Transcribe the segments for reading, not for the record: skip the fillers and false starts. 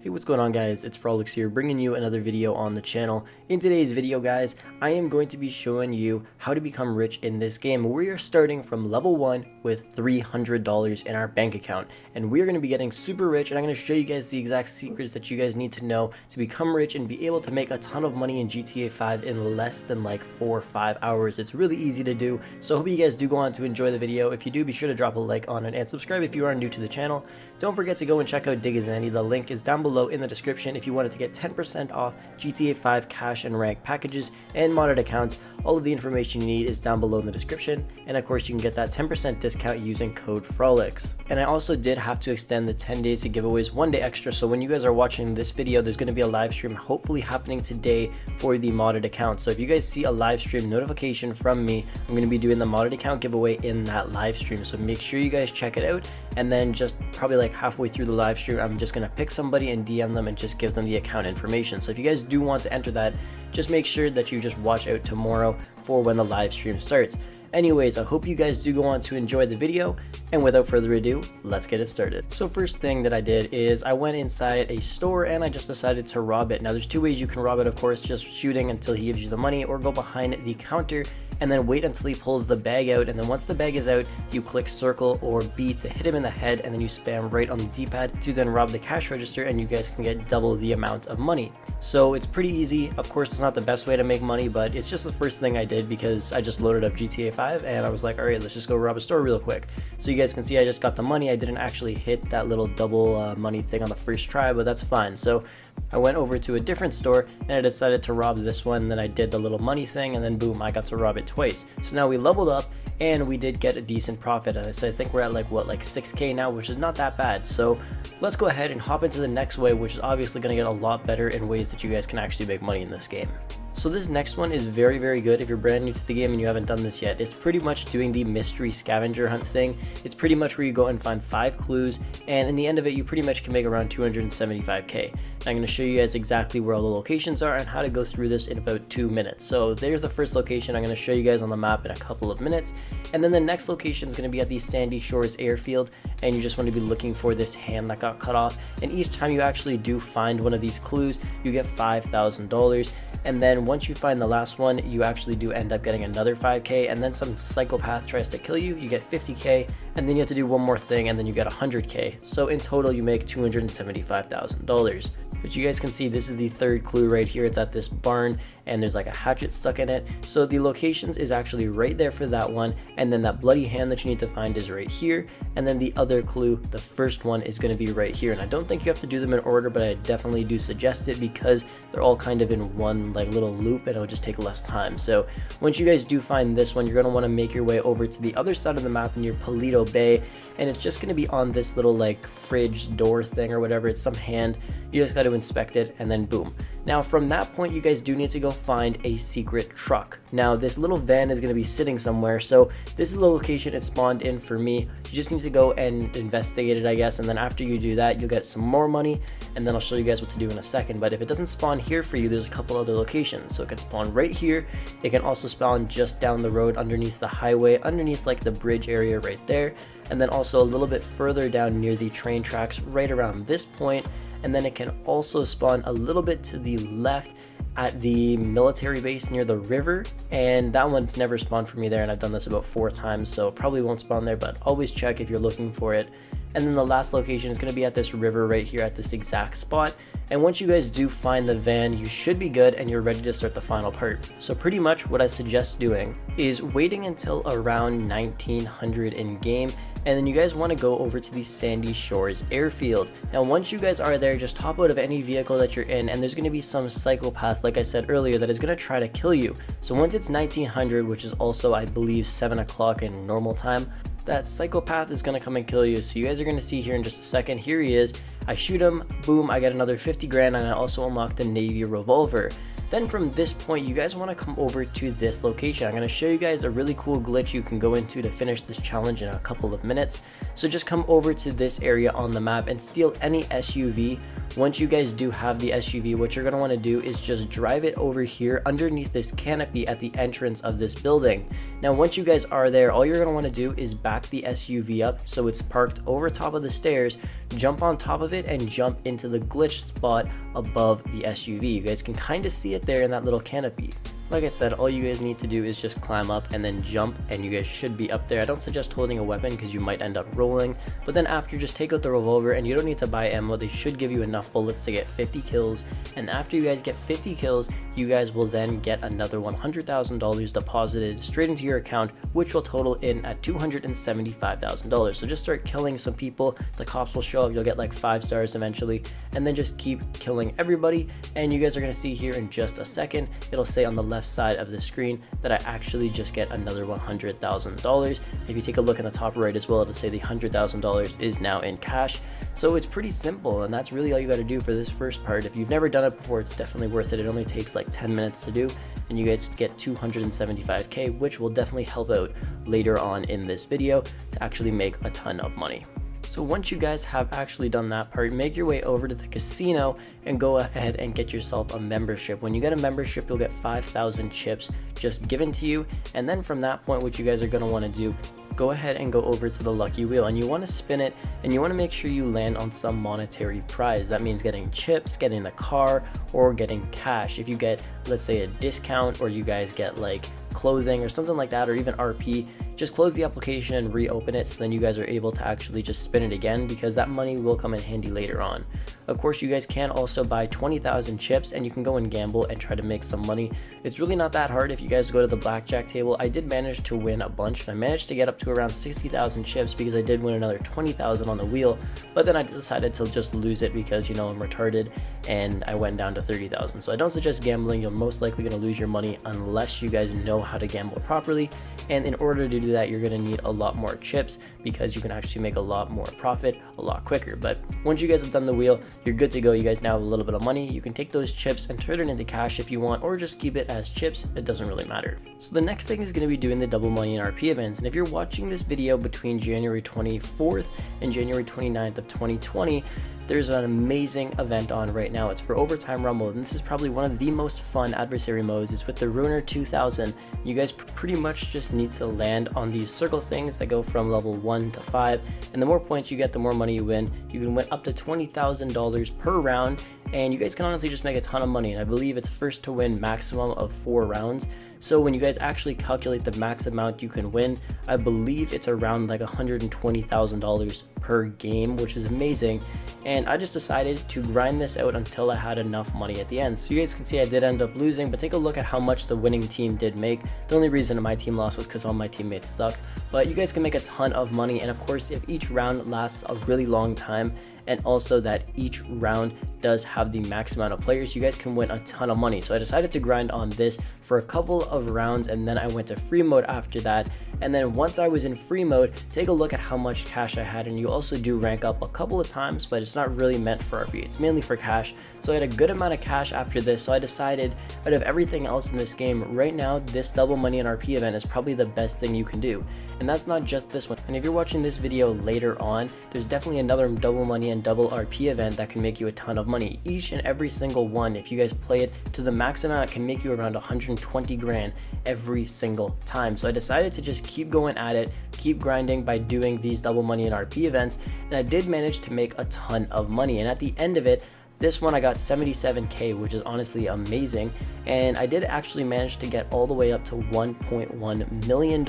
Hey, what's going on guys? It's Frolix here, bringing you another video on the channel. In today's video guys, I am going to be showing you how to become rich in this game. We are starting from level 1 with $300 in our bank account, and we're going to be getting super rich, and I'm going to show you guys the exact secrets that you guys need to know to become rich and be able to make a ton of money in GTA 5 in less than like 4 or 5 hours. It's really easy to do, so I hope you guys do go on to enjoy the video. If you do, be sure to drop a like on it and subscribe if you are new to the channel. Don't forget to go and check out Digazandy. The link is down below in the description if you wanted to get 10% off GTA 5 cash and rank packages and modded accounts. All of the information you need is down below in the description, and of course you can get that 10% discount using code Frolix. And I also did have to extend the 10 days to giveaways 1 day extra, so when you guys are watching this video, there's going to be a live stream hopefully happening today for the modded account. So if you guys see a live stream notification from me, I'm going to be doing the modded account giveaway in that live stream, so make sure you guys check it out. And then just probably like halfway through the live stream, I'm just going to pick somebody and DM them and just give them the account information. So if you guys do want to enter that, just make sure that you just watch out tomorrow for when the live stream starts. Anyways, I hope you guys do go on to enjoy the video, and without further ado, let's get it started. So first thing that I did is I went inside a store and I just decided to rob it. Now there's two ways you can rob it, of course, just shooting until he gives you the money, or go behind the counter and then wait until he pulls the bag out, and then once the bag is out, you click circle or B to hit him in the head, and then you spam right on the D-pad to then rob the cash register, and you guys can get double the amount of money. So it's pretty easy. Of course, it's not the best way to make money, but it's just the first thing I did because I just loaded up GTA 5 and I was like, all right, let's just go rob a store real quick. So you guys can see I just got the money. I didn't actually hit that little double money thing on the first try, but that's fine. So I went over to a different store and I decided to rob this one. Then I did the little money thing, and then boom, I got to rob it twice. So now we leveled up and we did get a decent profit. So I think we're at like 6K now, which is not that bad. So let's go ahead and hop into the next way, which is obviously going to get a lot better in ways that you guys can actually make money in this game. So this next one is very, very good if you're brand new to the game and you haven't done this yet. It's pretty much doing the mystery scavenger hunt thing. It's pretty much where you go and find 5 clues, and in the end of it, you pretty much can make around 275K. And I'm going to show you guys exactly where all the locations are and how to go through this in about 2 minutes. So there's the first location. I'm going to show you guys on the map in a couple of minutes. And then the next location is going to be at the Sandy Shores airfield, and you just want to be looking for this hand that got cut off. And each time you actually do find one of these clues, you get $5,000. And then once you find the last one, you actually do end up getting another 5K, and then some psychopath tries to kill you, you get 50K, and then you have to do one more thing and then you get 100K. So in total you make $275,000. But you guys can see this is the third clue right here. It's at this barn and there's like a hatchet stuck in it. So the locations is actually right there for that one, and then that bloody hand that you need to find is right here, and then the other clue, the first one, is going to be right here. And I don't think you have to do them in order, but I definitely do suggest it because they're all kind of in one like little loop and it'll just take less time. So once you guys do find this one, you're going to want to make your way over to the other side of the map near Paleto Bay, and it's just going to be on this little like fridge door thing or whatever. It's some hand. You just got to inspect it, and then boom. Now from that point, you guys do need to go find a secret truck. Now this little van is going to be sitting somewhere, so this is the location it spawned in for me. You just need to go and investigate it, I guess, and then after you do that, you'll get some more money, and then I'll show you guys what to do in a second. But if it doesn't spawn here for you, there's a couple other locations. So it can spawn right here. It can also spawn just down the road underneath the highway, underneath like the bridge area right there, and then also a little bit further down near the train tracks right around this point. And then it can also spawn a little bit to the left at the military base near the river, and that one's never spawned for me there, and I've done this about 4 times, so probably won't spawn there, but always check if you're looking for it. And then the last location is going to be at this river right here at this exact spot. And once you guys do find the van, you should be good and you're ready to start the final part. So pretty much what I suggest doing is waiting until around 1900 in game, and then you guys want to go over to the Sandy Shores airfield. Now once you guys are there, just hop out of any vehicle that you're in, and there's going to be some psychopath, like I said earlier, that is going to try to kill you. So once it's 1900, which is also I believe 7 o'clock in normal time, that psychopath is going to come and kill you. So you guys are going to see here in just a second. Here he is. I shoot him, boom, I get another 50 grand, and I also unlock the Navy revolver. Then from this point, you guys want to come over to this location. I'm going to show you guys a really cool glitch you can go into to finish this challenge in a couple of minutes. So just come over to this area on the map and steal any SUV once you guys do have the SUV, what you're going to want to do is just drive it over here underneath this canopy at the entrance of this building. Now once you guys are there, all you're going to want to do is back the SUV up so it's parked over top of the stairs, jump on top of it, and jump into the glitch spot above the SUV. You guys can kind of see it there in that little canopy. Like I said, all you guys need to do is just climb up and then jump, and you guys should be up there. I don't suggest holding a weapon because you might end up rolling, but then after, just take out the revolver, and you don't need to buy ammo. They should give you enough bullets to get 50 kills, and after you guys get 50 kills, you guys will then get another $100,000 deposited straight into your account, which will total in at $275,000. So just start killing some people, the cops will show up, you'll get like 5 stars eventually, and then just keep killing everybody. And you guys are going to see here in just a second, it'll say on the left side of the screen that I actually just get another $100,000. If you take a look in the top right as well, it'll say the $100,000 is now in cash. So it's pretty simple, and that's really all you got to do for this first part. If you've never done it before, it's definitely worth it. It only takes like 10 minutes to do, and you guys get 275k, which will definitely help out later on in this video to actually make a ton of money. So once you guys have actually done that part, make your way over to the casino and go ahead and get yourself a membership. When you get a membership, you'll get 5,000 chips just given to you, and then from that point, what you guys are going to want to do, go ahead and go over to the lucky wheel, and you want to spin it, and you want to make sure you land on some monetary prize. That means getting chips, getting the car, or getting cash. If you get, let's say, a discount, or you guys get like clothing or something like that, or even RP, just close the application and reopen it, so then you guys are able to actually just spin it again, because that money will come in handy later on. Of course, you guys can also buy 20,000 chips, and you can go and gamble and try to make some money. It's really not that hard if you guys go to the blackjack table. I did manage to win a bunch, and I managed to get up to around 60,000 chips because I did win another 20,000 on the wheel, but then I decided to just lose it because, you know, I'm retarded, and I went down to 30,000. So I don't suggest gambling. You're most likely going to lose your money unless you guys know how to gamble properly, and in order to do that, you're going to need a lot more chips because you can actually make a lot more profit a lot quicker. But once you guys have done the wheel, you're good to go. You guys now have a little bit of money. You can take those chips and turn it into cash if you want, or just keep it as chips. It doesn't really matter. So the next thing is going to be doing the double money and RP events. And if you're watching this video between January 24th and January 29th of 2020, there's an amazing event on right now. It's for Overtime Rumble, and this is probably one of the most fun adversary modes. It's with the Ruiner 2000. You guys pretty much just need to land on these circle things that go from level 1 to 5, and the more points you get, the more money you win. You can win up to $20,000 per round, and you guys can honestly just make a ton of money, and I believe it's first to win maximum of 4 rounds. So when you guys actually calculate the max amount you can win, I believe it's around like $120,000 per game, which is amazing. And I just decided to grind this out until I had enough money at the end. So you guys can see I did end up losing, but take a look at how much the winning team did make. The only reason my team lost was because all my teammates sucked, but you guys can make a ton of money. And of course, if each round lasts a really long time, and also that each round does have the max amount of players, you guys can win a ton of money. So I decided to grind on this for a couple of rounds, and then I went to free mode after that. And then once I was in free mode, take a look at how much cash I had, and you also do rank up a couple of times, but it's not really meant for RP, it's mainly for cash. So I had a good amount of cash after this, so I decided out of everything else in this game, right now this double money and RP event is probably the best thing you can do. And that's not just this one. And if you're watching this video later on, there's definitely another double money and double RP event that can make you a ton of money. Each and every single one, if you guys play it to the max amount, it can make you around 120 grand every single time. So I decided to just keep going at it, keep grinding by doing these double money and RP events, and I did manage to make a ton of money. And at the end of it, this one I got 77k, which is honestly amazing, and I did actually manage to get all the way up to $1.1 million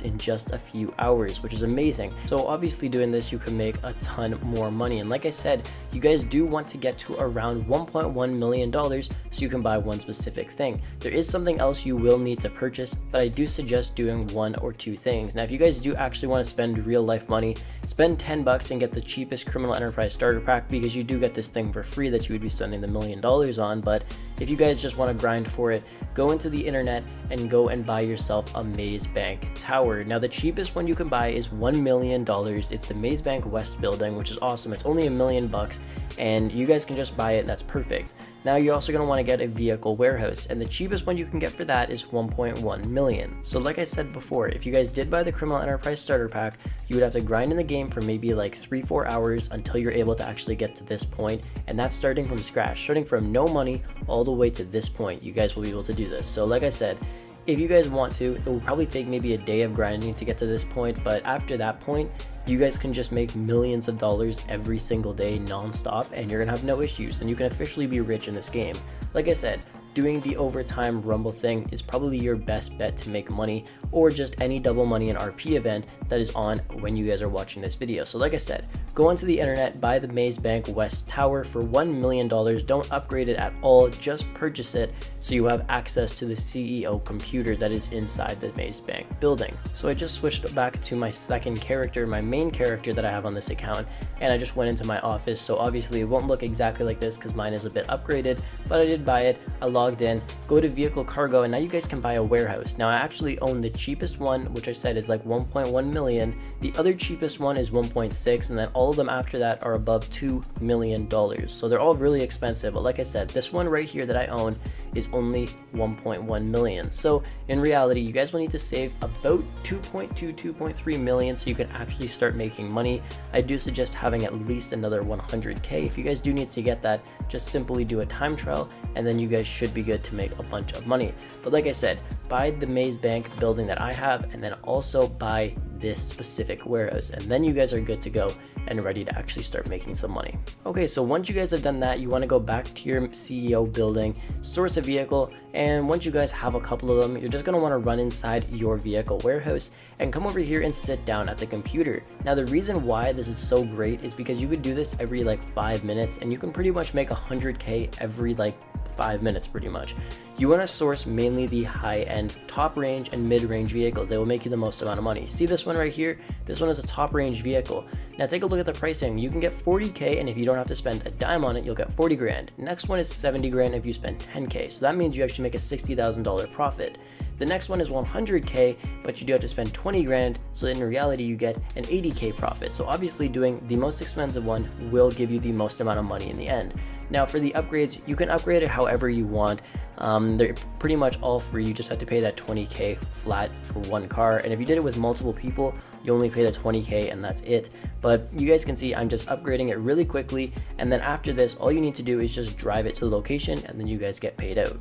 in just a few hours, which is amazing. So obviously doing this, you can make a ton more money, and like I said, you guys do want to get to around $1.1 million so you can buy one specific thing. There is something else you will need to purchase, but I do suggest doing 1 or 2 things. Now if you guys do actually want to spend real life money, spend 10 bucks and get the cheapest criminal enterprise starter pack, because you do get this thing for free that you would be spending the $1 million on. But if you guys just want to grind for it, go into the internet and go and buy yourself a Maze Bank Tower. Now the cheapest one you can buy is $1 million. It's the Maze Bank West building, which is awesome. It's only $1 million bucks, and you guys can just buy it, and that's perfect. Now you're also going to want to get a vehicle warehouse, and the cheapest one you can get for that is 1.1 million. So like I said before, if you guys did buy the Criminal Enterprise starter pack, you would have to grind in the game for maybe like 3-4 hours until you're able to actually get to this point, and that's starting from scratch, starting from no money all the way to this point. You guys will be able to do this. So like I said, if you guys want to, it will probably take maybe a day of grinding to get to this point, but after that point, you guys can just make millions of dollars every single day non-stop, and you're gonna have no issues, and you can officially be rich in this game. Like I said, doing the overtime rumble thing is probably your best bet to make money, or just any double money and RP event that is on when you guys are watching this video. So like I said, go onto the internet, buy the Maze Bank West Tower for $1 million. Don't upgrade it at all, just purchase it so you have access to the CEO computer that is inside the Maze Bank building. So I just switched back to my second character, my main character that I have on this account, and I just went into my office. So obviously it won't look exactly like this because mine is a bit upgraded, but I did buy it. I logged in, go to vehicle cargo, and now you guys can buy a warehouse. Now I actually own the cheapest one, which I said is like 1.1 million. The other cheapest one is 1.6, and then all of them after that are above $2 million. So they're all really expensive, but like I said, this one right here that I own is only 1.1 million. So in reality, you guys will need to save about 2.3 million so you can actually start making money. I do suggest having at least another 100k. If you guys do need to get that, just simply do a time trial, and then you guys should be good to make a bunch of money. But like I said, buy the Maze Bank building that I have, and then also buy this specific warehouse, and then you guys are good to go and ready to actually start making some money. Okay, so once you guys have done that, you want to go back to your CEO building, source a vehicle, and once you guys have a couple of them, you're just going to want to run inside your vehicle warehouse and come over here and sit down at the computer. Now the reason why this is so great is because you could do this every like 5 minutes, and you can pretty much make 100k every like 5 minutes pretty much. You want to source mainly the high-end, top-range, and mid-range vehicles. They will make you the most amount of money. See this one right here? This one is a top-range vehicle. Now take a look at the pricing. You can get 40k, and if you don't have to spend a dime on it, you'll get 40 grand. Next one is 70 grand if you spend 10k. So that means you actually make a $60,000 profit. The next one is 100k, but you do have to spend 20 grand, so in reality you get an 80k profit. So obviously doing the most expensive one will give you the most amount of money in the end. Now for the upgrades, you can upgrade it however you want. They're pretty much all free. You just have to pay that 20k flat for one car, and if you did it with multiple people, you only pay the 20k and that's it. But you guys can see I'm just upgrading it really quickly, and then after this, all you need to do is just drive it to the location, and then you guys get paid out.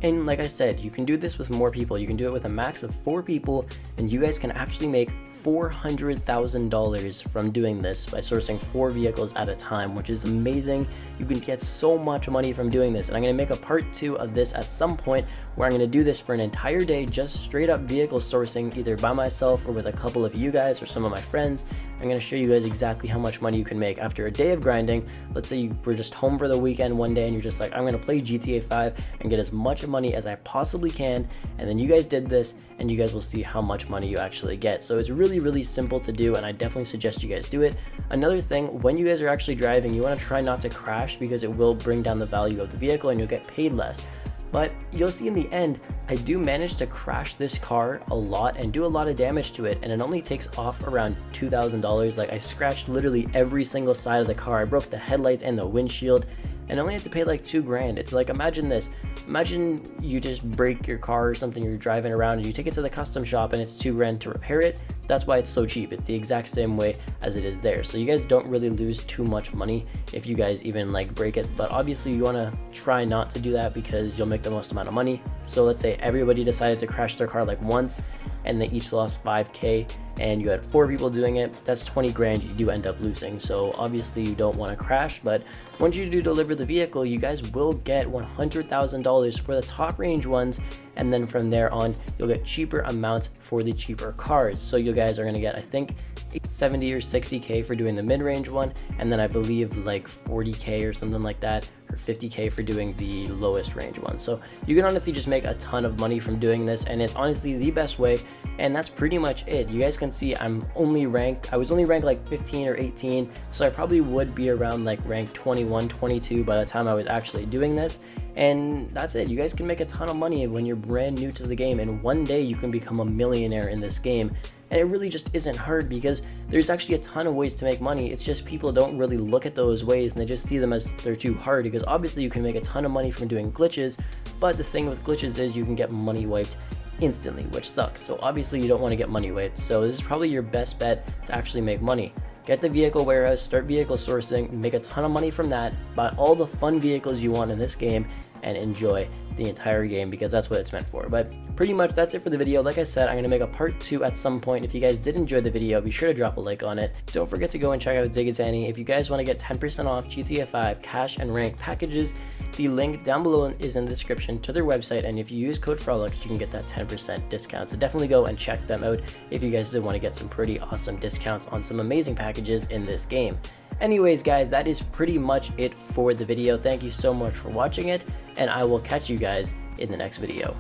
And like I said, you can do this with more people. You can do it with a max of 4 people, and you guys can actually make $400,000 from doing this by sourcing 4 vehicles at a time, which is amazing. You can get so much money from doing this, and I'm going to make a part 2 of this at some point where I'm going to do this for an entire day, just straight up vehicle sourcing, either by myself or with a couple of you guys or some of my friends. I'm going to show you guys exactly how much money you can make after a day of grinding. Let's say you were just home for the weekend one day and you're just like, I'm going to play GTA 5 and get as much money as I possibly can, and then you guys did this, and you guys will see how much money you actually get. So it's really simple to do, and I definitely suggest you guys do it. Another thing, when you guys are actually driving, you want to try not to crash, because it will bring down the value of the vehicle and you'll get paid less. But you'll see in the end, I do manage to crash this car a lot and do a lot of damage to it, and it only takes off around $2,000. Like, I scratched literally every single side of the car. I broke the headlights and the windshield, and I only had to pay like 2 grand. It's like, imagine this. Imagine you just break your car or something, you're driving around and you take it to the custom shop and it's 2 grand to repair it. That's why it's so cheap. It's the exact same way as it is there. So you guys don't really lose too much money if you guys even like break it, but obviously you want to try not to do that because you'll make the most amount of money. So let's say everybody decided to crash their car like once and they each lost 5k, and you had 4 people doing it. That's 20 grand you do end up losing. So obviously you don't want to crash, but once you do deliver the vehicle, you guys will get $100,000 for the top range ones, and then from there on you'll get cheaper amounts for the cheaper cars. So you guys are going to get, I think, 70 or 60k for doing the mid-range one, and then I believe like 40k or something like that, or 50k for doing the lowest range one. So you can honestly just make a ton of money from doing this, and it's honestly the best way. And that's pretty much it. You guys can see I was only ranked like 15 or 18, so I probably would be around like rank 21, 22 by the time I was actually doing this. And that's it. You guys can make a ton of money when you're brand new to the game, and one day you can become a millionaire in this game. and it really just isn't hard because there's actually a ton of ways to make money. It's just people don't really look at those ways and they just see them as they're too hard, because obviously you can make a ton of money from doing glitches, but the thing with glitches is you can get money wiped instantly, which sucks. So obviously you don't want to get money wiped. So this is probably your best bet to actually make money. Get the vehicle warehouse, start vehicle sourcing, make a ton of money from that, buy all the fun vehicles you want in this game, and enjoy the entire game, because that's what it's meant for. But pretty much that's it for the video. Like I said, I'm going to make a part 2 at some point. If you guys did enjoy the video, be sure to drop a like on it. Don't forget to go and check out Digazani. If you guys want to get 10% off GTA 5 cash and rank packages, the link down below is in the description to their website, and if you use code Frolic, you can get that 10% discount. So definitely go and check them out if you guys did want to get some pretty awesome discounts on some amazing packages in this game. Anyways guys, that is pretty much it for the video. Thank you so much for watching it, and I will catch you guys in the next video.